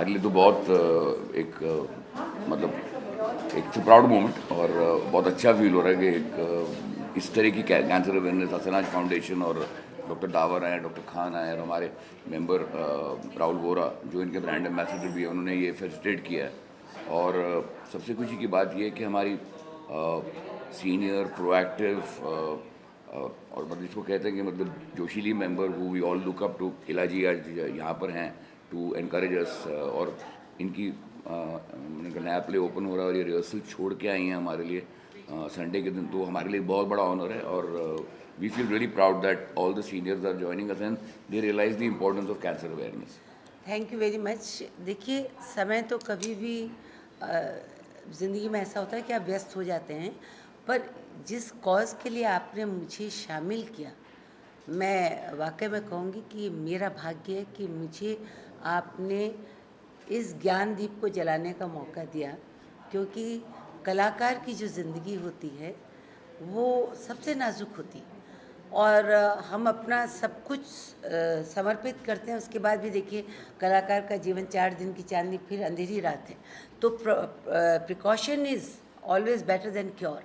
हमारे लिए तो बहुत मतलब एक प्राउड मोमेंट और बहुत अच्छा फील हो रहा है कि इस तरह की कैंसर अवेयरनेस असनाज फाउंडेशन और डॉक्टर डावर आए, डॉक्टर खान आए और हमारे मेंबर राहुल वोरा जो इनके ब्रांड एम्बेसडर भी है, उन्होंने ये फैसिलिटेट किया है। और सबसे खुशी की बात ये है कि हमारी सीनियर प्रोएक्टिव और मतलब इसको कहते हैं कि मतलब जोशीली member who we all look up to, इलाजी आज यहाँ पर हैं टू एनकरेज अस। और इनकी नया प्ले ओपन हो रहा है और ये रिहर्सल छोड़ के आई हैं हमारे लिए संडे के दिन, तो हमारे लिए बहुत बड़ा ऑनर है। और we feel really proud that all the seniors are joining us and they realise the importance of cancer awareness. Thank you very much. देखिए, समय तो कभी भी ज़िंदगी में ऐसा होता है कि आप व्यस्त हो जाते हैं, पर जिस कॉज़ के लिए आपने मुझे शामिल किया, मैं वाकई में कहूँगी कि मेरा भाग्य है कि मुझे आपने इस ज्ञान दीप को जलाने का मौका दिया, क्योंकि कलाकार की जो ज़िंदगी होती है वो सबसे नाजुक होती है और हम अपना सब कुछ समर्पित करते हैं। उसके बाद भी देखिए, कलाकार का जीवन 4 दिन की चांदनी फिर अंधेरी रात है। तो precaution is always better than cure.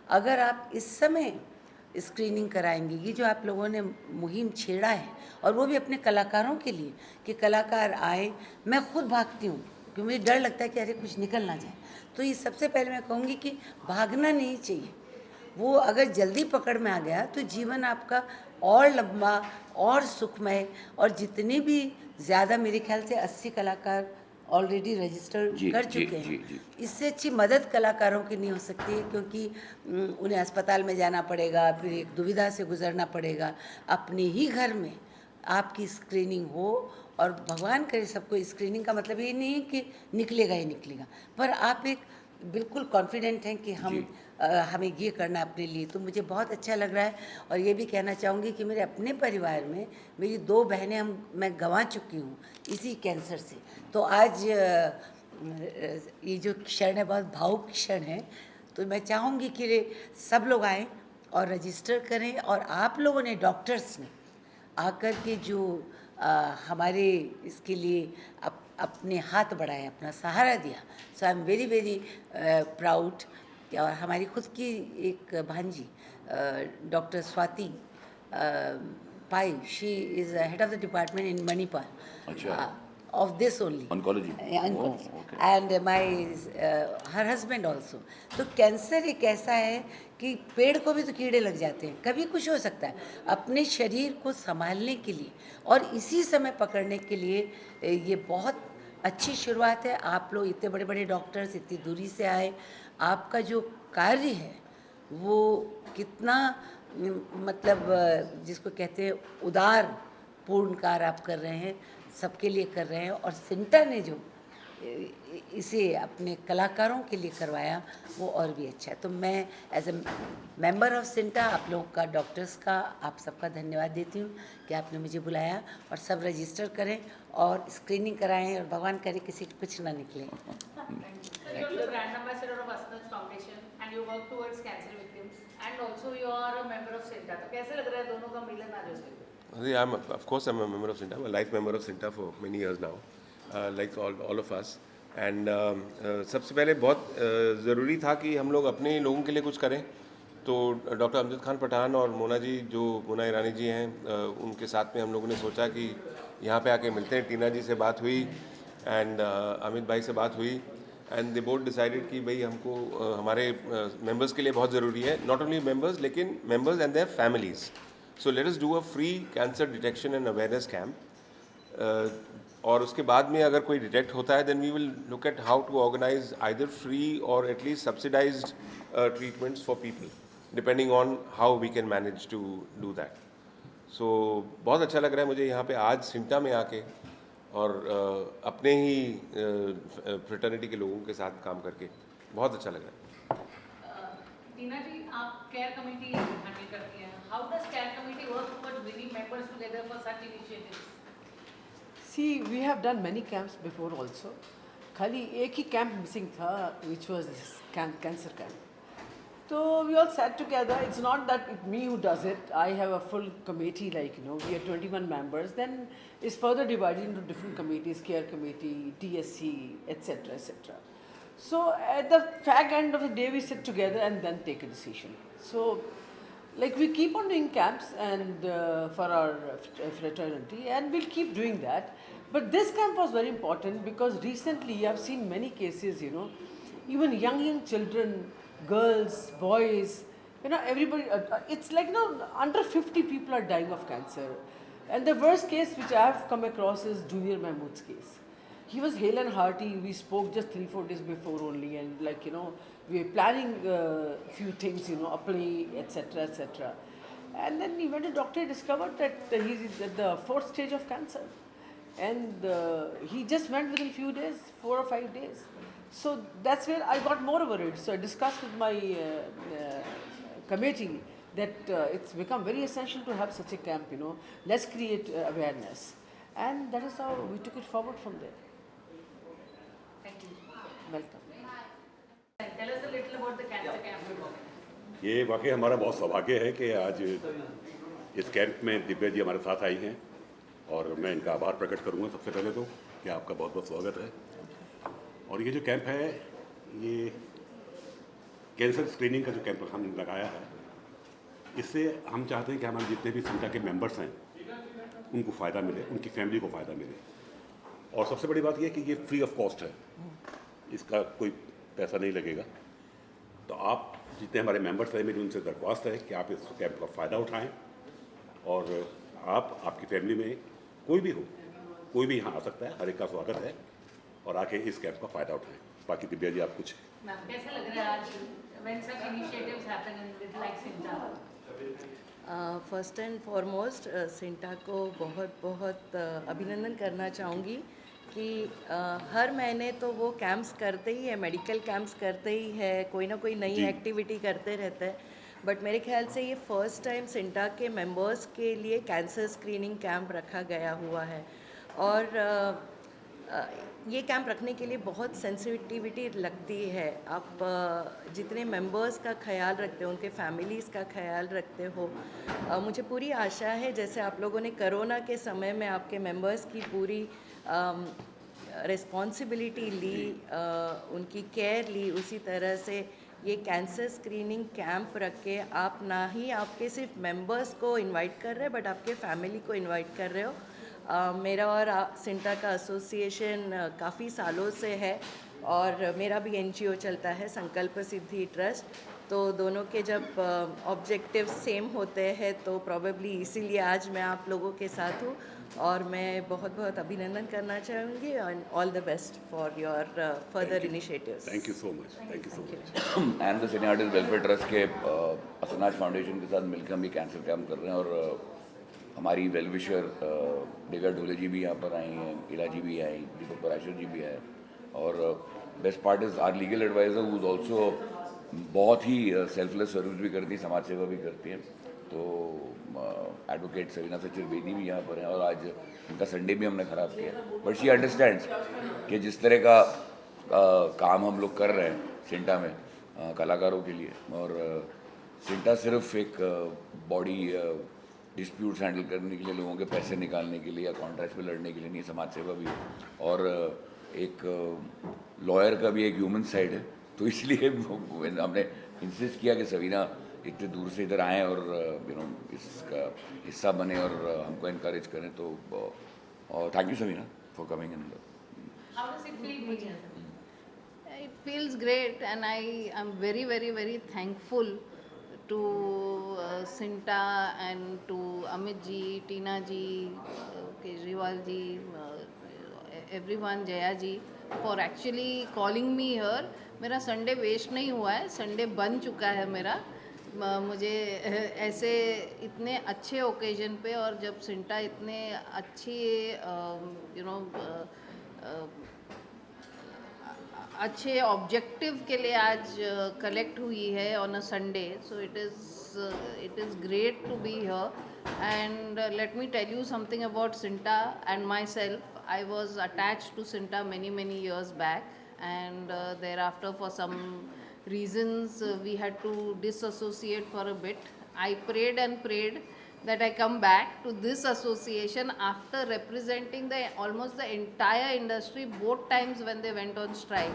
अगर आप इस समय स्क्रीनिंग कराएंगे, ये जो आप लोगों ने मुहिम छेड़ा है, और वो भी अपने कलाकारों के लिए कि कलाकार आए। मैं खुद भागती हूँ क्योंकि मुझे डर लगता है कि अरे कुछ निकल ना जाए। तो ये सबसे पहले मैं कहूँगी कि भागना नहीं चाहिए। वो अगर जल्दी पकड़ में आ गया तो जीवन आपका और लंबा और सुखमय, और जितने भी ज़्यादा, मेरे ख्याल से 80 कलाकार ऑलरेडी रजिस्टर कर चुके हैं। इससे अच्छी मदद कलाकारों की नहीं हो सकती है, क्योंकि उन्हें अस्पताल में जाना पड़ेगा, फिर एक दुविधा से गुजरना पड़ेगा। अपने ही घर में आपकी स्क्रीनिंग हो, और भगवान करे सबको। स्क्रीनिंग का मतलब ये नहीं है कि निकलेगा ही निकलेगा, पर आप एक बिल्कुल कॉन्फिडेंट हैं कि हमें ये करना है अपने लिए। तो मुझे बहुत अच्छा लग रहा है। और ये भी कहना चाहूँगी कि मेरे अपने परिवार में मेरी 2 बहनें मैं गंवा चुकी हूँ इसी कैंसर से। तो आज ये जो क्षण है बहुत भावुक क्षण है। तो मैं चाहूँगी कि सब लोग आएँ और रजिस्टर करें, और आप लोगों ने, डॉक्टर्स ने आकर के जो हमारे इसके लिए अपने हाथ बढ़ाए, अपना सहारा दिया। So I am very very proud. और हमारी खुद की एक भांजी doctor Swati Pai, she is head of the department in Manipal of this only oncology. oncology. Oh, okay. And my her husband also. तो कैंसर एक ऐसा है कि पेड़ को भी तो कीड़े लग जाते हैं, कभी कुछ हो सकता है। अपने शरीर को संभालने के लिए और इसी समय पकड़ने के लिए ये बहुत अच्छी शुरुआत है। आप लोग इतने बड़े बड़े डॉक्टर्स इतनी दूरी से आए, आपका जो कार्य है वो कितना मतलब जिसको कहते हैं उदार पूर्ण कार्य आप कर रहे हैं, सबके लिए कर रहे हैं। और सिंटा ने जो इसे अपने कलाकारों के लिए करवाया वो और भी अच्छा है। तो मैं as a member of CINTAA आप लोगों का, डॉक्टर्स का, आप सबका धन्यवाद देती हूँ कि आपने मुझे बुलाया। और सब रजिस्टर करें और स्क्रीनिंग कराएं, और भगवान करे किसी को कुछ ना निकले। ब्रांड एम्बेसडर ऑफ असनज foundation and you work towards cancer victims and also you are a member of CINTAA. तो कैसे लग रहा है दोनों का मिलन आज उसके? Of course, I'm a member of Sinta. I'm a life member of Sinta for many years now, like all of us. And सबसे पहले बहुत ज़रूरी था कि हम लोग अपने लोगों के लिए कुछ करें। तो डॉक्टर अमजद खान पठान और मोना जी, जो मोना ईरानी जी हैं, उनके साथ में हम लोगों ने सोचा कि यहाँ पे आके मिलते हैं। टीना जी से बात हुई एंड अमित भाई से बात हुई, एंड दे बोथ डिसाइडेड कि भाई हमको हमारे मेंबर्स के लिए बहुत ज़रूरी है, नॉट ओनली मेंबर्स लेकिन members and there families. So let us do a free cancer detection and awareness camp. और उसके बाद में अगर कोई डिटेक्ट होता है, then we will look at how to organize either free or at least subsidized treatments for people, depending on how we can manage to do that. So बहुत अच्छा लग रहा है मुझे यहाँ पे आज सिंटा में आके और अपने ही फ्रेटर्निटी के लोगों के साथ काम करके बहुत अच्छा लग रहा है। टीना जी, आप केयर कमेटी हैंडल करती हैं। How does care committee work towards bringing members together for such initiatives? See, we have done many camps before also. खाली एक ही कैंप मिसिंग था, which was this cancer camp. So we all sat together. It's not that it's me who does it. I have a full committee, like, we are 21 members. Then it's further divided into different committees, care committee, TSC, etc., etc. So at the fag end of the day, we sit together and then take a decision. So, like, we keep on doing camps and for our fraternity, and we'll keep doing that. But this camp was very important because recently I've seen many cases, even young children, girls, boys, everybody, it's like, under 50 people are dying of cancer. And the worst case which I have come across is Junior Mahmood's case. He was hale and hearty. We spoke just 3-4 days before only, and we were planning a few things, a play, etc., etc. And then he went to doctor, discovered that he's at the 4th stage of cancer. And he just went within a few days, 4 or 5 days. So that's where I got more worried. So I discussed with my committee that it's become very essential to have such a camp, Let's create awareness. And that is how we took it forward from there. Thank you. Welcome. Tell us a little about the cancer camp. ये वाकई हमारा बहुत सौभाग्य है कि आज इस camp में दिव्या जी हमारे साथ आई हैं और मैं इनका आभार प्रकट करूंगा सबसे पहले तो कि आपका बहुत बहुत स्वागत है। और ये जो कैंप है ये कैंसर स्क्रीनिंग का जो कैंप हमने लगाया है, इससे हम चाहते हैं कि हमारे जितने भी संस्था के मेंबर्स हैं उनको फ़ायदा मिले, उनकी फैमिली को फ़ायदा मिले। और सबसे बड़ी बात यह है कि ये फ्री ऑफ कॉस्ट है, इसका कोई पैसा नहीं लगेगा। तो आप जितने हमारे मेंबर्स हैं, मेरी उनसे दरख्वास्त है कि आप इस कैंप का फ़ायदा उठाएं और आप आपकी फैमिली में कोई भी यहाँ आ सकता है, हर एक का स्वागत है और आके इस कैंप का फ़ायदा उठाएं। बाकी दिव्या जी आप कुछ मैम कैसा लग रहा है आज when such initiatives happen with like Sinta? First and foremost CINTAA को बहुत बहुत अभिनंदन करना चाहूँगी कि हर महीने तो वो कैंप्स करते ही है, मेडिकल कैंप्स करते ही है, कोई ना कोई नई एक्टिविटी करते रहते हैं। बट मेरे ख्याल से ये फर्स्ट टाइम सिंटा के मेंबर्स के लिए कैंसर स्क्रीनिंग कैंप रखा गया हुआ है। और ये कैंप रखने के लिए बहुत सेंसिटिविटी लगती है। आप जितने मेंबर्स का ख्याल रखते हो, उनके फैमिलीज़ का ख्याल रखते हो, मुझे पूरी आशा है जैसे आप लोगों ने कोरोना के समय में आपके मेंबर्स की पूरी रिस्पॉन्सिबिलिटी ली, उनकी केयर ली, उसी तरह से ये कैंसर स्क्रीनिंग कैंप रख के आप ना ही आपके सिर्फ मेंबर्स को इनवाइट कर रहे हैं बट आपके फैमिली को इनवाइट कर रहे हो। मेरा और सिंटा का एसोसिएशन काफ़ी सालों से है और मेरा भी एनजीओ चलता है संकल्प सिद्धि ट्रस्ट, तो दोनों के जब ऑब्जेक्टिव सेम होते हैं तो प्रोबेबली इसीलिए आज मैं आप लोगों के साथ हूँ और मैं बहुत बहुत अभिनंदन करना चाहूँगी and all the best for your further initiatives. Thank you so much, thank you so much. And the senior welfare trust के असनाज फाउंडेशन के साथ मिलकर हम ये कैंसर कैंप कर रहे हैं और हमारी वेलविशर डिगा ढोले जी भी यहाँ पर आई हैं, इला जी भी आई, दीपक पराशर जी भी आए और best part is our legal advisor who is also बहुत ही सेल्फलेस सर्विस भी करती है, समाज सेवा भी करती है। तो एडवोकेट सवीना चतुर्वेदी भी यहाँ पर हैं और आज उनका संडे भी हमने ख़राब किया, बट शी अंडरस्टैंड्स कि जिस तरह का काम हम लोग कर रहे हैं सिंटा में कलाकारों के लिए, और सिंटा सिर्फ एक बॉडी डिस्प्यूट्स हैंडल करने के लिए, लोगों के पैसे निकालने के लिए या कॉन्ट्रैक्ट पे लड़ने के लिए नहीं, समाज सेवा भी है और एक लॉयर का भी एक ह्यूमन साइड है। तो इसलिए हमने इंसिस्ट किया कि सवीना इतने दूर से इधर आएँ और इसका हिस्सा बने और हमको इनकरेज करें। तो thank you Savina for coming in. How does it feel being here? It feels great, and I am very, very, very thankful to Sinta and to Amit ji, Tina ji, Kejriwal ji, everyone, Jaya ji, for actually calling me here. मेरा Sunday waste नहीं हुआ है, Sunday बन चुका है मेरा। मुझे ऐसे इतने अच्छे ओकेजन पे और जब सिंटा इतने अच्छी अच्छे ऑब्जेक्टिव के लिए आज कलेक्ट हुई है on a Sunday, so it is great to be here. And let me tell you something about CINTAA and myself. I was attached to CINTAA many years back, and thereafter for some reasons we had to disassociate for a bit. I prayed and prayed that I come back to this association after representing almost the entire industry both times when they went on strike.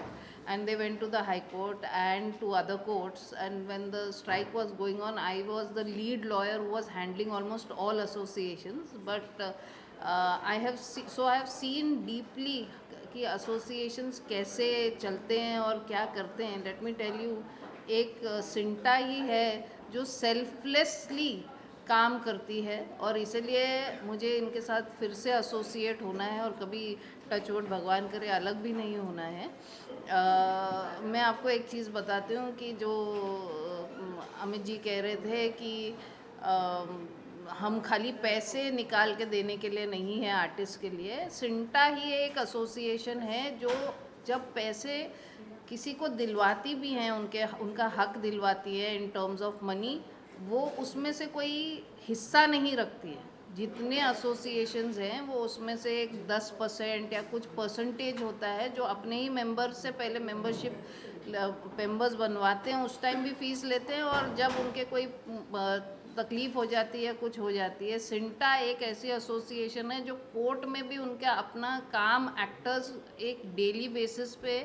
And they went to the High Court and to other courts. And when the strike was going on, I was the lead lawyer who was handling almost all associations. But I have seen deeply कि associations कैसे चलते हैं और क्या करते हैं. Let me tell you, एक सिंटा ही है जो selflessly काम करती है और इसलिए मुझे इनके साथ फिर से एसोसिएट होना है और कभी टचवुड भगवान करे अलग भी नहीं होना है. मैं आपको एक चीज़ बताती हूँ कि जो अमित जी कह रहे थे कि हम खाली पैसे निकाल के देने के लिए नहीं है आर्टिस्ट के लिए. सिंटा ही एक एसोसिएशन है जो जब पैसे किसी को दिलवाती भी हैं, उनका हक दिलवाती है इन टर्म्स ऑफ मनी, वो उसमें से कोई हिस्सा नहीं रखती है. जितने एसोसिएशंस हैं वो उसमें से एक 10% या कुछ परसेंटेज होता है जो अपने ही मेंबर्स से पहले मेंबर्स बनवाते हैं, उस टाइम भी फीस लेते हैं और जब उनके कोई तकलीफ़ हो जाती है, कुछ हो जाती है. सिंटा एक ऐसी एसोसिएशन है जो कोर्ट में भी उनका अपना काम, एक्टर्स एक डेली बेसिस पे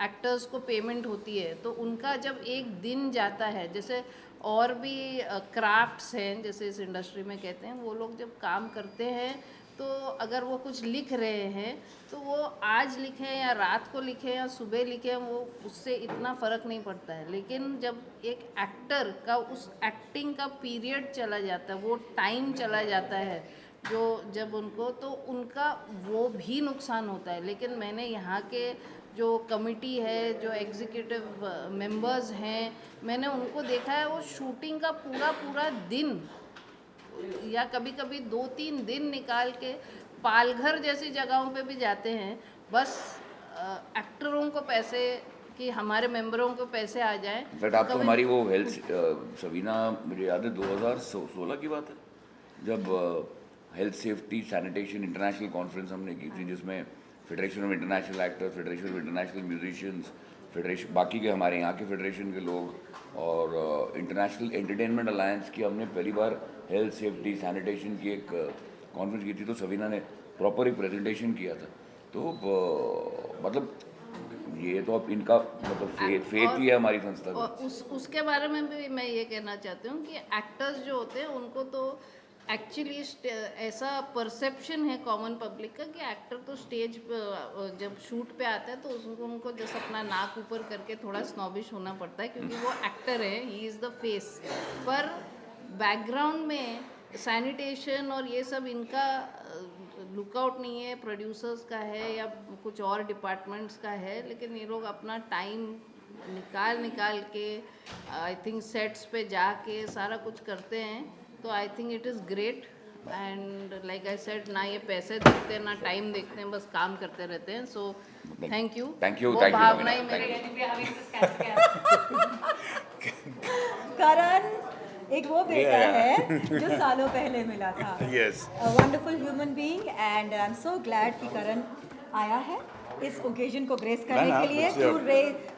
एक्टर्स को पेमेंट होती है, तो उनका जब एक दिन जाता है, जैसे और भी क्राफ्ट्स हैं जैसे इस इंडस्ट्री में कहते हैं, वो लोग जब काम करते हैं तो अगर वो कुछ लिख रहे हैं तो वो आज लिखें या रात को लिखें या सुबह लिखें, वो उससे इतना फ़र्क नहीं पड़ता है. लेकिन जब एक एक्टर का उस एक्टिंग का पीरियड चला जाता है, वो टाइम चला जाता है जो जब उनको, तो उनका वो भी नुकसान होता है. लेकिन मैंने यहाँ के जो कमिटी है, जो एग्जीक्यूटिव मेंबर्स हैं, मैंने उनको देखा है वो शूटिंग का पूरा दिन या कभी कभी 2-3 दिन निकाल के पालघर जैसी जगहों पे भी जाते हैं, बस एक्टरों को पैसे कि हमारे मेंबरों को पैसे आ जाएं. बट आप तो हमारी वो हेल्थ सवीना, मुझे याद है 2016 की बात है जब health safety sanitation international conference हमने की थी, जिसमें federation of international actors, federation of international musicians, federation बाकी के हमारे यहाँ के फेडरेशन के लोग और इंटरनेशनल एंटरटेनमेंट अलायंस की हमने पहली बार हेल्थ सेफ्टी सैनिटेशन की एक कॉन्फ्रेंस की थी. तो सवीना ने प्रॉपर एक प्रेजेंटेशन किया था. तो मतलब ये तो अब इनका मतलब फेथ ही है हमारी संस्था का. उसके बारे में भी मैं ये कहना चाहती हूँ कि एक्टर्स जो होते हैं उनको तो एक्चुअली ऐसा परसेप्शन है कॉमन पब्लिक का कि एक्टर तो स्टेज पर जब शूट पे आता है तो उनको जैसे अपना नाक ऊपर करके थोड़ा स्नॉबिश होना पड़ता है क्योंकि वो एक्टर है, ही इज़ द फेस. पर बैकग्राउंड में सैनिटेशन और ये सब इनका लुकआउट नहीं है, प्रोड्यूसर्स का है या कुछ और डिपार्टमेंट्स का है. लेकिन ये लोग अपना टाइम निकाल के आई थिंक सेट्स पे जाके सारा कुछ करते हैं. तो I think it is great and like I said, ना ये पैसे देखते हैं ना टाइम देखते हैं, बस काम करते रहते हैं. So thank you. वो भावना ही मेरे करण एक वो बेटा है जो सालों पहले मिला था. Yes. Wonderful human being and I am so glad कि करण आया है इस ओकेजन को ग्रेस करने के लिए,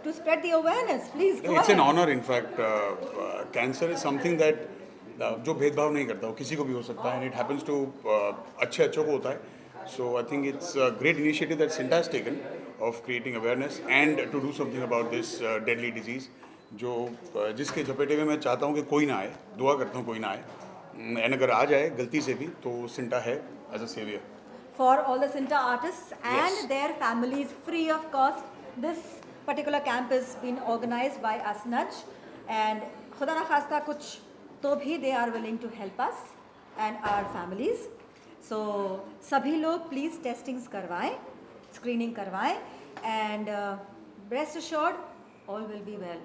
to spread the awareness. Please go. It's an honour. In fact cancer is something that जो भेदभाव नहीं करता, वो किसी को भी हो सकता है एंड इट हैपेंस टू अच्छे को होता है. So I think it's a great initiative that CINTAA has taken of creating awareness and to do something about this deadly disease जो जिसके झपेटे में मैं चाहता हूँ कि कोई ना आए, दुआ करता हूँ कोई ना आए, एंड अगर आ जाए गलती से भी तो सिंटा है as a saviour. For all the Sinta artists and their families, free of cost, this particular camp has been organized by Asnaj, and खुदा ना खास्ता कुछ तो भी they are willing to help us and our families. So सभी लोग please testings करवाएं, screening करवाएं, and rest assured all will be well.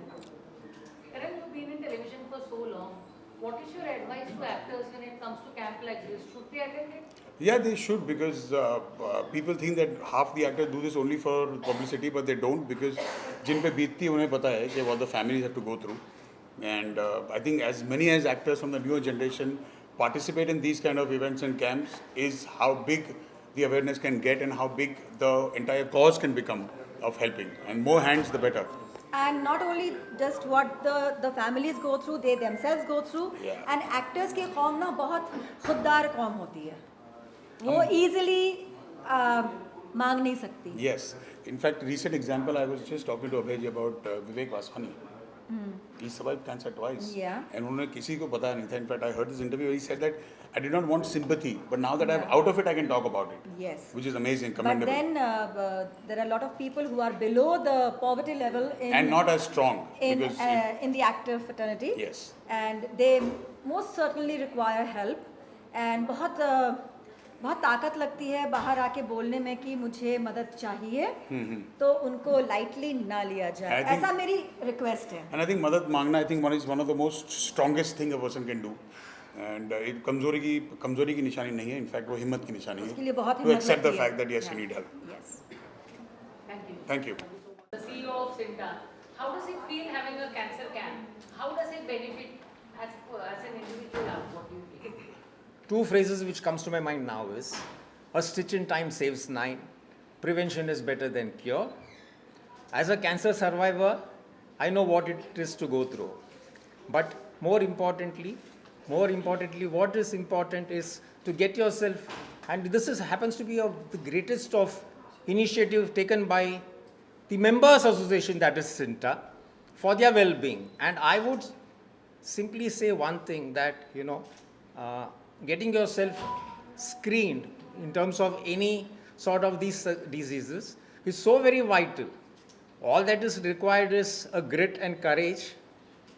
Karan, you've been in television for so long. What is your advice to actors when it comes to camp like this? Should they attend it? Yeah, they should, because people think that half the actors do this only for publicity, but they don't, because जिन पे बीतती है उन्हें पता है कि what the families have to go through. And I think as many as actors from the newer generation participate in these kind of events and camps is how big the awareness can get and how big the entire cause can become of helping. And more hands, the better. and not only just what the families go through, they themselves go through. Yeah. And actors की कौम ना बहुत खुददार कौम होती है, वो easily मांग नहीं सकती. Yes. In fact, recent example, I was just talking to Abhay about Vivek Vaswani. He survived cancer twice. Yeah. And उन्होंने किसी को पता नहीं था. In fact, I heard this interview. He said that I did not want sympathy, but now that I'm out of it, I can talk about it. Yes. Which is amazing, But commendable. then there are a lot of people who are below the poverty level And not as strong. Because in the actor fraternity. Yes. And they most certainly require help. And बहुत ताकत लगती है बाहर आके बोलने में कि मुझे मदद चाहिए, तो उनको lightly ना लिया जाए. I think- ऐसा मेरी request है. And I think मदद मांगना, I think one of the most strongest thing a person can do. And it कमजोरी की निशानी नहीं है. In fact, वो हिम्मत की निशानी है. उसके लिए बहुत To हिम्मत accept the लगती है. fact that yes, you Yeah. need help. Yes. Thank you. Thank you. The CEO of Sinta, how does it feel having a cancer camp? How does it benefit as an individual? What do you think? Two phrases which comes to my mind now is, a stitch in time saves 9, prevention is better than cure. As a cancer survivor, I know what it is to go through. But more importantly, what is important is to get yourself, and this happens to be the greatest of initiative taken by the members association, that is Sinta, for their well-being. And I would simply say one thing, that getting yourself screened in terms of any sort of these diseases is so very vital. All that is required is a grit and courage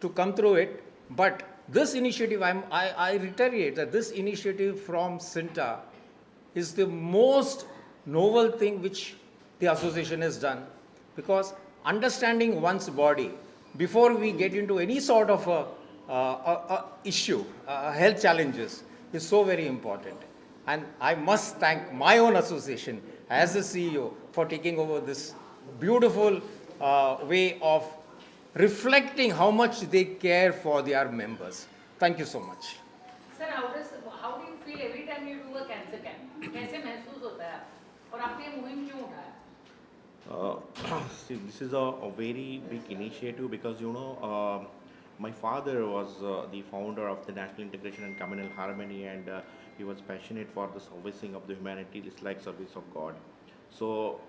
to come through it. But this initiative, I reiterate that this initiative from Sinta is the most novel thing which the association has done, because understanding one's body before we get into any sort of a issue, health challenges, is so very important. And I must thank my own association as the CEO for taking over this beautiful way of reflecting how much they care for their members. Thank you so much. Sir, how do you feel every time you do a cancer camp? कैसे महसूस होता है और आपने ये मुहिम क्यों उठाया? See, this is a very big initiative because my father was the founder of the National Integration and Communal Harmony, and he was passionate for the servicing of the humanity. It's like service of God. So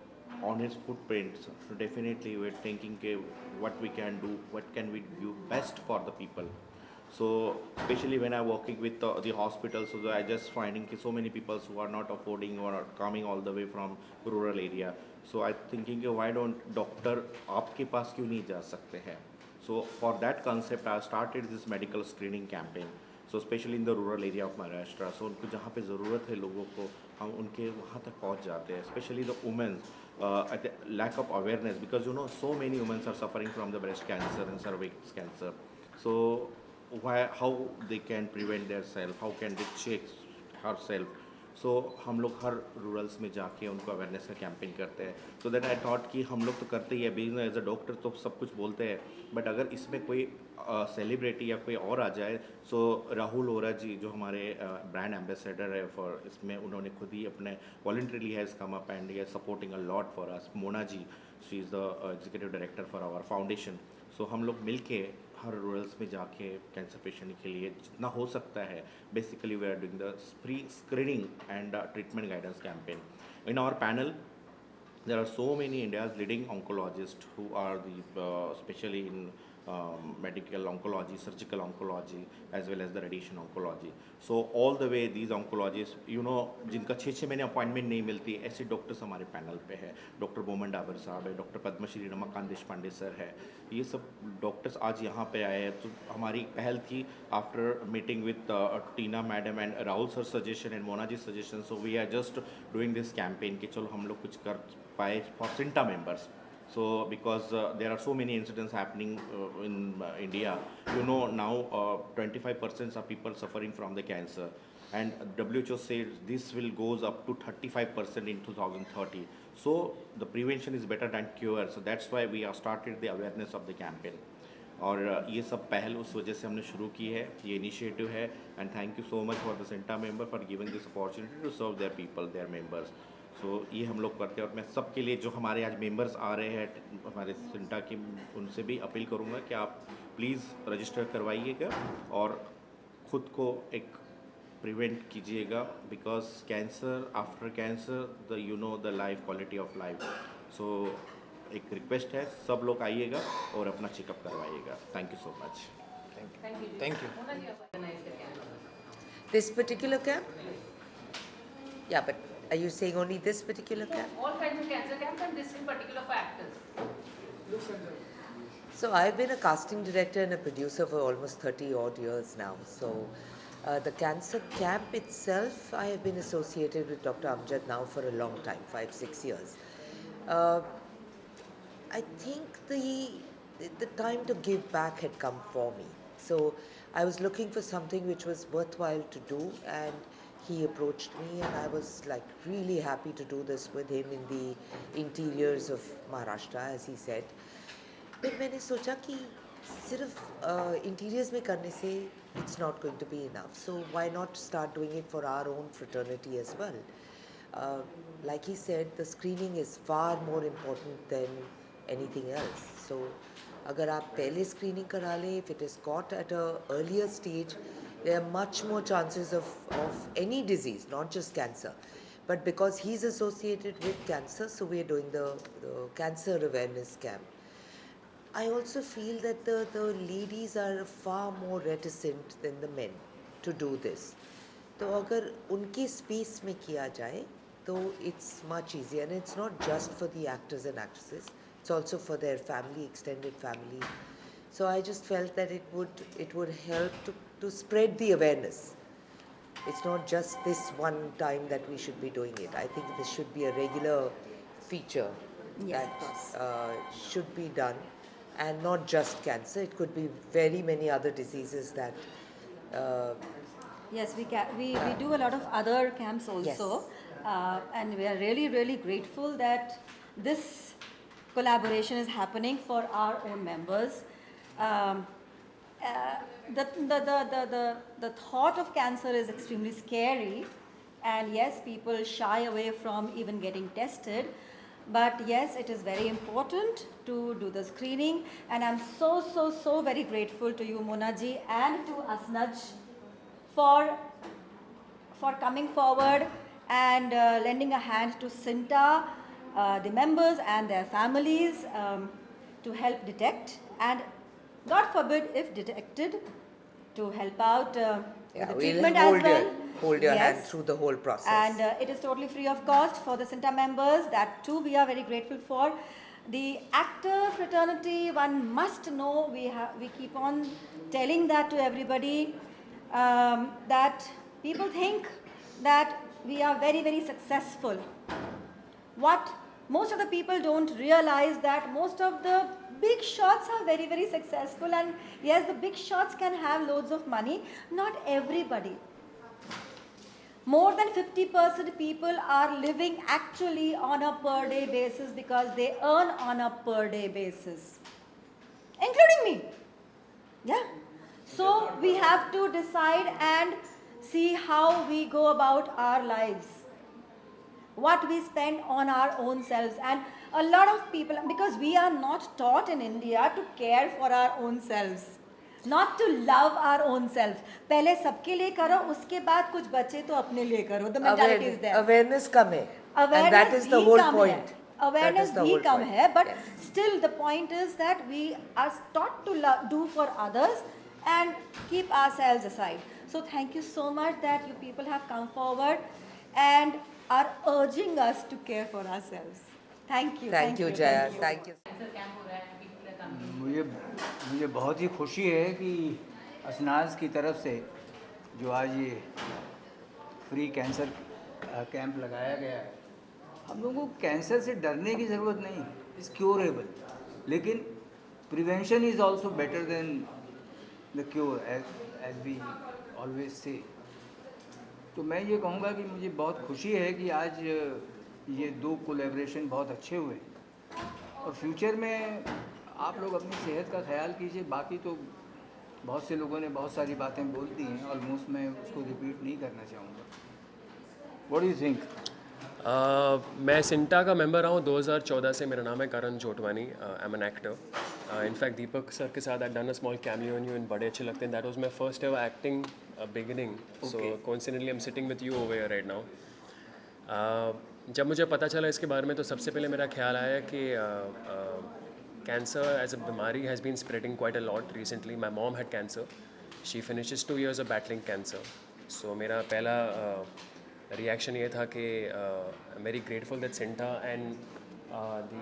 on his footprints, definitely we're thinking, okay, what we can do, what can we do best for the people. So especially when I'm working with the hospital, so I just finding so many people who are not affording or are coming all the way from rural area. So I thinking, why don't doctor आपके पास क्यों नहीं जा सकते हैं? So for that concept, I started this medical screening campaign. So especially in the rural area of Maharashtra, so उनको जहाँ पे ज़रूरत है लोगों को, हम उनके वहाँ तक पहुँच जाते हैं. Especially the women, at the lack of awareness, because so many women are suffering from the breast cancer and cervix cancer. So how they can prevent their self, how can they check herself. So हम लोग हर rulers में जाके उनको awareness का campaign करते हैं. So that I thought कि हम लोग तो करते ही है, बीइंग एज अ डॉक्टर तो सब कुछ बोलते हैं, बट अगर इसमें कोई सेलिब्रिटी या कोई और आ जाए, सो राहुल ओरा जी जो हमारे ब्रांड एम्बेसडर है फॉर इसमें, उन्होंने खुद ही अपने voluntarily has come up and he supporting a lot for us. Mona ji, she is the executive director for our foundation. So हम लोग मिल के हर रूरल्स में जाके कैंसर पेशेंट के लिए जितना हो सकता है, basically we are doing the pre screening and treatment guidance campaign. In our panel there are so many India's leading oncologists who are especially in medical oncology, surgical oncology, as well as the radiation oncology. So all the way these oncologists, जिनका 6 महीने appointment नहीं मिलती, ऐसे doctors हमारे panel पे है. Doctor Boman Dabur साहब है, डॉक्टर पद्मश्री रमाकांत देशपांडे सर है. ये सब डॉक्टर्स आज यहाँ पे आए हैं. तो हमारी पहल थी after meeting with Tina madam and Rahul sir suggestion and Mona ji suggestion. So we are just doing this campaign कि चलो हम लोग कुछ कर पाए for CINTAA members. So because there are so many incidents happening in India, now 25% of people suffering from the cancer, and WHO says this will goes up to 35% in 2030. So the prevention is better than cure. So that's why we have started the awareness of the campaign. और ये सब पहल उस वजह से हमने शुरू की है, ये इनिशिएटिव है. And thank you so much for the CINTAA member for giving this opportunity to serve their people, their members. So ये हम लोग करते हैं। और मैं सबके लिए जो हमारे आज मेंबर्स आ रहे हैं हमारे सिंटा की, उनसे भी अपील करूँगा कि आप प्लीज़ रजिस्टर करवाइएगा और ख़ुद को एक प्रिवेंट कीजिएगा, because cancer, after cancer the life quality of life. So एक रिक्वेस्ट है, सब लोग आइएगा और अपना चेकअप करवाइएगा। Thank you so much. Thank you. Mona ji organized the camp. This particular camp? Yeah, but are you saying only this particular camp? All kinds of cancer camps and this in particular for actors. So I've been a casting director and a producer for almost 30 odd years now. So the cancer camp itself, I have been associated with Dr. Amjad now for a long time, 5-6 years. I think the time to give back had come for me. So I was looking for something which was worthwhile to do, and he approached me, and I was like really happy to do this with him in the interiors of Maharashtra, as he said. फिर मैंने सोचा कि सिर्फ interiors में करने से it's not going to be enough. So why not start doing it for our own fraternity as well? Like he said, the screening is far more important than anything else. So अगर आप पहले screening करा लें, if it is caught at a earlier stage, there are much more chances of any disease, not just cancer. But because he's associated with cancer, so we are doing the cancer awareness camp. I also feel that the ladies are far more reticent than the men to do this. तो अगर उनके space में किया जाए, तो it's much easier, and it's not just for the actors and actresses. It's also for their family, extended family. So I just felt that it would help to spread the awareness. It's not just this one time that we should be doing it. I think this should be a regular feature that should be done, and not just cancer. It could be very many other diseases that. Yes, we do a lot of other camps also, and we are really grateful that this collaboration is happening for our own members. The thought of cancer is extremely scary, and yes, people shy away from even getting tested. But yes, it is very important to do the screening, and I'm so very grateful to you, Mona ji, and to Asnaj for coming forward and lending a hand to Sinta, the members and their families, to help detect, and God forbid if detected, to help out with the treatment as well. Hold your hand through the whole process. And it is totally free of cost for the Sinta members. That too we are very grateful for. The actor fraternity, one must know, we keep on telling that to everybody, that people think that we are very successful. What most of the people don't realize, that most of the big shots are very successful, and yes, the big shots can have loads of money. Not everybody. More than 50% people are living actually on a per day basis because they earn on a per day basis, including me. Yeah. So we have to decide and see how we go about our lives, what we spend on our own selves. And a lot of people, because we are not taught in India to care for our own selves, not to love our own self. पहले सबके लिए करो, उसके बाद कुछ बचे तो अपने लिए करो. The mentality is there. Awareness कम है. And that is the whole point. Awareness भी कम है, but still the point is that we are taught to do for others and keep ourselves aside. So thank you so much that you people have come forward and are urging us to care for ourselves. Thank you. Thank you, Jaya. Thank you. Cancer camp हो रहा है, people are coming. मुझे बहुत ही खुशी है कि असनाज की तरफ से जो आज ये फ्री कैंसर कैंप लगाया गया है, हम लोगों को कैंसर से डरने की ज़रूरत नहीं, इट्स क्योरेबल, लेकिन prevention is also better than the cure, as we always say. तो मैं ये कहूँगा कि मुझे बहुत खुशी है कि आज ये दो कोलैबोरेशन बहुत अच्छे हुए, और फ्यूचर में आप लोग अपनी सेहत का ख्याल कीजिए. बाकी तो बहुत से लोगों ने बहुत सारी बातें बोल दी हैं, ऑलमोस्ट मैं उसको रिपीट नहीं करना चाहूँगा. What do you think? मैं सिंटा का मेंबर रहा हूँ 2014 से. मेरा नाम है Karan Jotwani. I am an actor. In fact Deepak sir के साथ I done a small cameo in यू इन बड़े अच्छे लगते हैं. That was my first ever acting beginning. So coincidentally I am sitting with you over here right now. जब मुझे पता चला इसके बारे में तो सबसे पहले मेरा ख्याल आया कि कैंसर एज अ बीमारी has been spreading quite a lot recently. My mom had cancer. She finishes 2 years of battling cancer. So मेरा पहला रिएक्शन ये था कि very grateful that CINTAA and the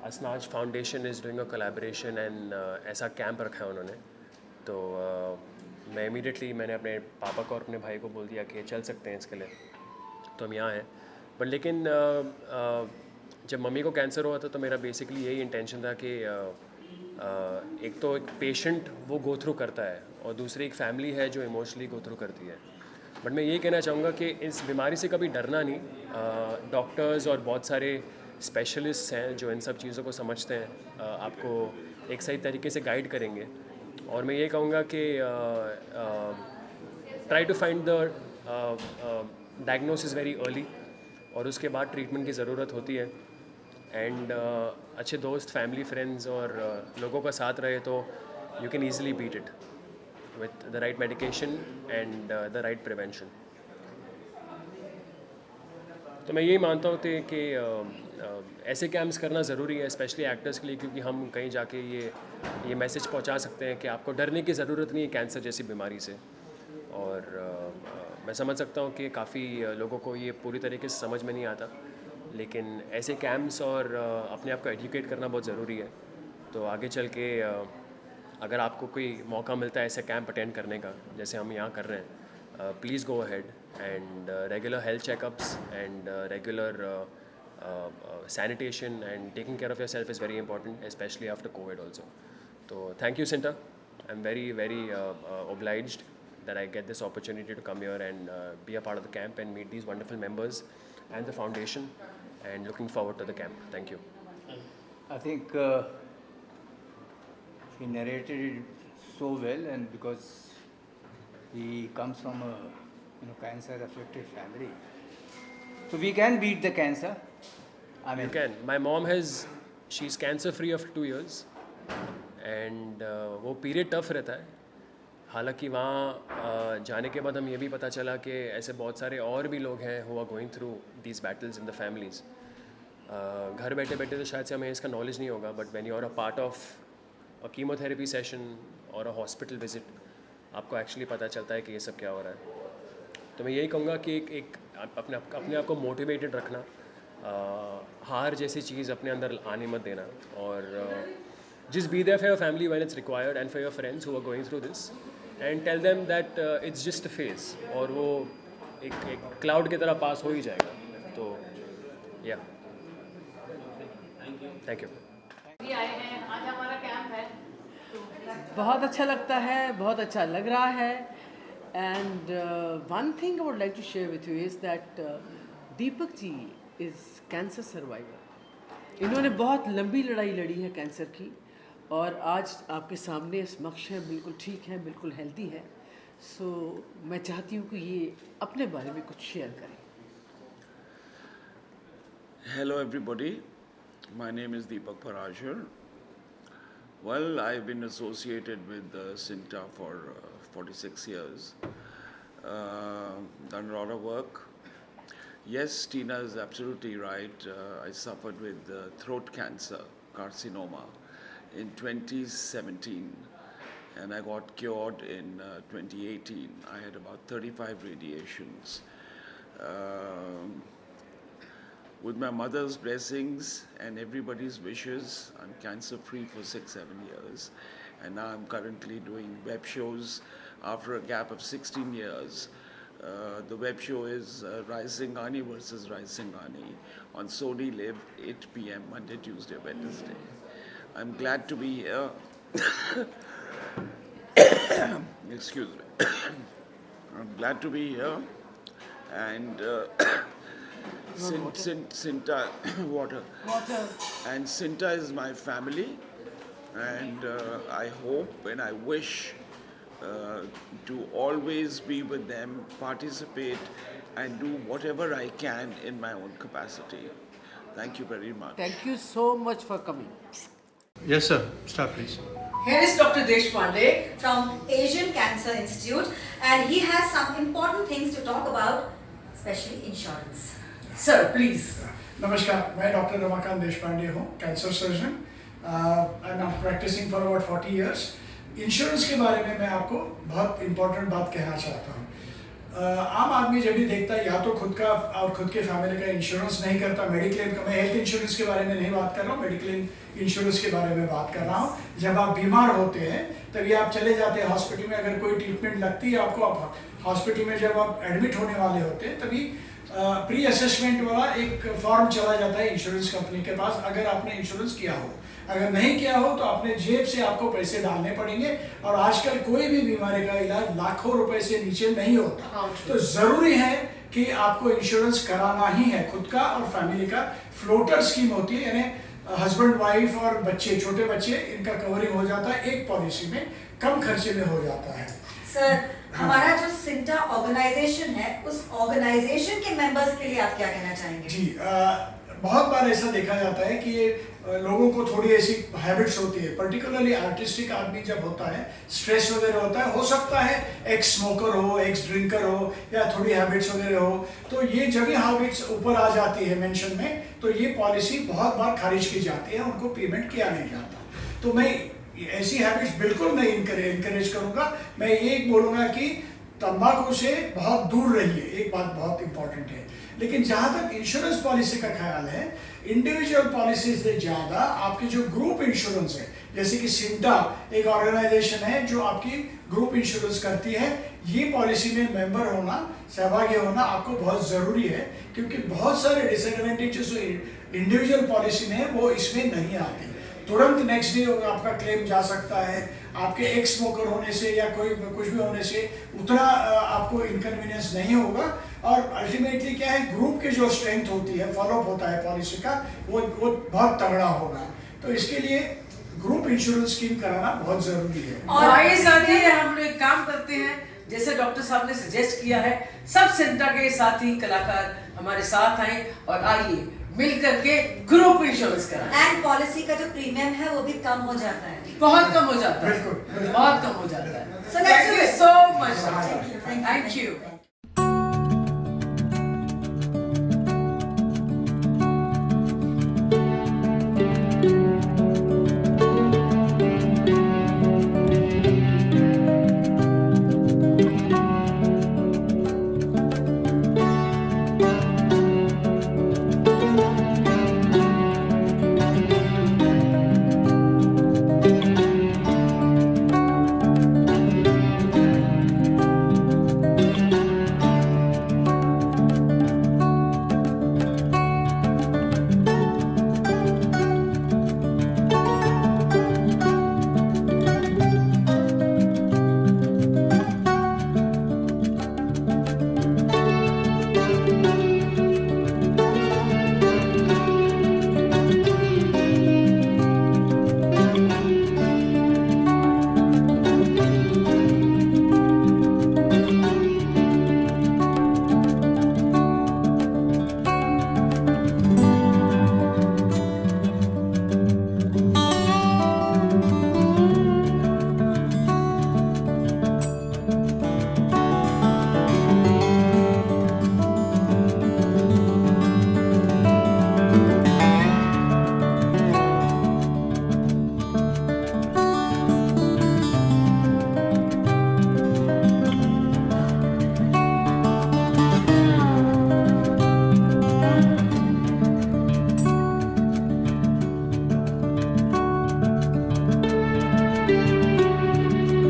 असनाज foundation is doing a collaboration and ऐसा camp रखा है उन्होंने. तो मैं इमीडिएटली मैंने अपने पापा को और अपने भाई को बोल दिया कि चल सकते हैं इसके लिए. तो हम यहाँ हैं. बट लेकिन जब मम्मी को कैंसर हुआ था तो मेरा बेसिकली यही इंटेंशन था कि एक तो एक पेशेंट वो गो थ्रू करता है और दूसरी एक फैमिली है जो इमोशनली गो थ्रू करती है. बट मैं ये कहना चाहूँगा कि इस बीमारी से कभी डरना नहीं. डॉक्टर्स और बहुत सारे स्पेशलिस्ट हैं जो इन सब चीज़ों को समझते हैं, आपको एक सही तरीके से गाइड करेंगे. और मैं ये कहूँगा कि try to find the diagnosis very early और उसके बाद ट्रीटमेंट की ज़रूरत होती है. एंड अच्छे दोस्त, फैमिली, फ्रेंड्स और लोगों का साथ रहे तो you can easily beat it with the right medication and the right prevention. तो मैं यही मानता हूँ कि ऐसे कैंप्स करना ज़रूरी है स्पेशली एक्टर्स के लिए, क्योंकि हम कहीं जाके ये मैसेज पहुँचा सकते हैं कि आपको डरने की ज़रूरत नहीं है कैंसर जैसी बीमारी से. और मैं समझ सकता हूँ कि काफ़ी लोगों को ये पूरी तरीके से समझ में नहीं आता, लेकिन ऐसे कैंप्स और अपने आप को एजुकेट करना बहुत ज़रूरी है. तो आगे चल के अगर आपको कोई मौका मिलता है ऐसे कैंप अटेंड करने का जैसे हम यहाँ कर रहे हैं, please go ahead. And regular health checkups and regular sanitation and taking care of yourself is very important, especially after COVID also. So thank you, Sinta. I'm very, very obliged that I get this opportunity to come here and be a part of the camp and meet these wonderful members and the foundation, and looking forward to the camp. Thank you. I think he narrated it so well, and because he comes from a cancer affected family, so we can beat the cancer. I mean, You can. My mom she's cancer free after 2 years, and वो period tough रहता है. हालांकि वहाँ जाने के बाद हम ये भी पता चला कि ऐसे बहुत सारे और भी लोग हैं who are going through these battles in the families. घर बैठे बैठे तो शायद से हमें इसका नॉलेज नहीं होगा, but when you are a part of a chemotherapy session or a hospital visit, आपको एक्चुअली पता चलता है कि ये सब क्या हो रहा है. तो मैं यही कहूँगा कि एक अपने आप को मोटिवेटेड रखना, हार जैसी चीज़ अपने अंदर आने मत देना, और just be there for your family when it's required and for your friends who are going through this, and tell them that it's just a phase, और वो एक क्लाउड की तरह पास हो ही जाएगा. तो या थैंक यू. भी आए हैं, आज हमारा कैंप है. बहुत अच्छा लगता है, बहुत अच्छा लग रहा है. And one thing I would like to share with you is that Deepak ji is cancer survivor. इन्होंने बहुत लंबी लड़ाई लड़ी है कैंसर की, और आज आपके सामने समक्ष है, बिल्कुल ठीक है, बिल्कुल हेल्दी है. सो मैं चाहती हूँ कि ये अपने बारे में कुछ शेयर करें. Hello everybody, my name is Deepak Parashar. Well, I've been associated with Sinta for 46 years, done a lot of work. Yes, Tina is absolutely right. I suffered with throat cancer, carcinoma, in 2017, and I got cured in 2018. I had about 35 radiations. With my mother's blessings and everybody's wishes, I'm cancer free for 6-7 years, and now I'm currently doing web shows after a gap of 16 years. The web show is Rising Ani versus Rising Ani on Sony Live, 8 p.m. Monday, Tuesday, Wednesday. I'm glad to be here. Excuse me. I'm glad to be here, and Sinta water. And Sinta is my family, and I hope and I wish to always be with them, participate and do whatever I can in my own capacity. Thank you very much. Thank you so much for coming. Yes, sir. Start, please. Here is Dr. Deshpande from Asian Cancer Institute, and he has some important things to talk about, especially insurance. Sir, please. नमस्कार, मैं doctor Ramakant Deshpande हूँ, cancer surgeon. I am practising for about 40 years। Insurance के बारे में मैं आपको बहुत important बात कहना चाहता हूँ। आम आदमी जब भी देखता है या तो खुद का और खुद के फैमिली का इंश्योरेंस नहीं करता, मेडिक्लेम का, मैं हेल्थ इंश्योरेंस के बारे में नहीं बात कर रहा हूँ, मेडिक्लेम इंश्योरेंस के बारे में बात कर रहा हूँ। जब आप बीमार होते हैं तभी आप चले जाते हैं हॉस्पिटल में, अगर कोई ट्रीटमेंट लगती है आपको, आप हॉस्पिटल में जब आप एडमिट होने वाले होते हैं तभी प्री असेसमेंट वाला एक फॉर्म चला जाता है इंश्योरेंस कंपनी के पास, अगर आपने इंश्योरेंस किया हो। अगर नहीं किया हो तो अपने जेब से आपको पैसे डालने पड़ेंगे, और आजकल कोई भी बीमारी का इलाज लाखों रुपए से नीचे नहीं होता। तो ज़रूरी है कि आपको इंश्योरेंस कराना ही है, खुद का और फैमिली का। फ्लोटर स्कीम होती है, यानी हस्बैंड वाइफ और बच्चे, छोटे बच्चे, इनका कवरिंग हो जाता है एक पॉलिसी में, कम खर्चे में हो जाता है। सर, हमारा जो सिंटा ऑर्गेनाइजेशन है, उस ऑर्गेनाइजेशन के मेंबर्स के लिए आप क्या कहना चाहेंगे? जी, बहुत बार ऐसा देखा जाता है कि लोगों को थोड़ी ऐसी हैबिट्स होती है, पर्टिकुलरली आर्टिस्टिक आदमी जब होता है, स्ट्रेस वगैरह होता है, हो सकता है एक्स स्मोकर हो, एक्स ड्रिंकर हो, या थोड़ी हैबिट्स वगैरह हो, तो ये जब भी हैबिट्स ऊपर आ जाती है मेंशन में, तो ये पॉलिसी बहुत बार खारिज की जाती है, उनको पेमेंट किया नहीं जाता। तो मैं ऐसी हैबिट्स बिल्कुल नहीं इनकरेज करूँगा। मैं ये बोलूँगा कि तंबाकू से बहुत दूर रहिए, एक बात बहुत इंपॉर्टेंट है। लेकिन जहाँ तक इंश्योरेंस पॉलिसी का ख्याल है, इंडिविजुअल पॉलिसी से ज़्यादा आपकी जो ग्रुप इंश्योरेंस है, जैसे कि सिंटा एक ऑर्गेनाइजेशन है जो आपकी ग्रुप इंश्योरेंस करती है, ये पॉलिसी में मेंबर होना, सहभागी होना आपको बहुत ज़रूरी है, क्योंकि बहुत सारे डिसएडवांटेजेस जो इंडिविजुअल पॉलिसी में है वो इसमें नहीं आते। तुरंत नेक्स्ट डे आपका क्लेम जा सकता है, आपके एक्स स्मोकर होने से या कोई कुछ भी होने से उतना आपको इनकन्वीनियंस नहीं होगा, और अल्टीमेटली क्या है, ग्रुप की जो स्ट्रेंथ होती है, फॉलोअप होता है पॉलिसी का, वो बहुत तगड़ा होगा। तो इसके लिए ग्रुप इंश्योरेंस स्कीम कराना बहुत ज़रूरी है। और आइए साथी, हम लोग काम करते हैं जैसे डॉक्टर साहब ने सजेस्ट किया है, सब सेंटर के साथी कलाकार हमारे साथ आए और आइए मिल करके ग्रुप इंश्योरेंस कराएं। एंड पॉलिसी का जो प्रीमियम है वो भी कम हो जाता है, बहुत कम हो जाता है, बहुत कम हो जाता है। So let's do Thank you it. so much. Thank you.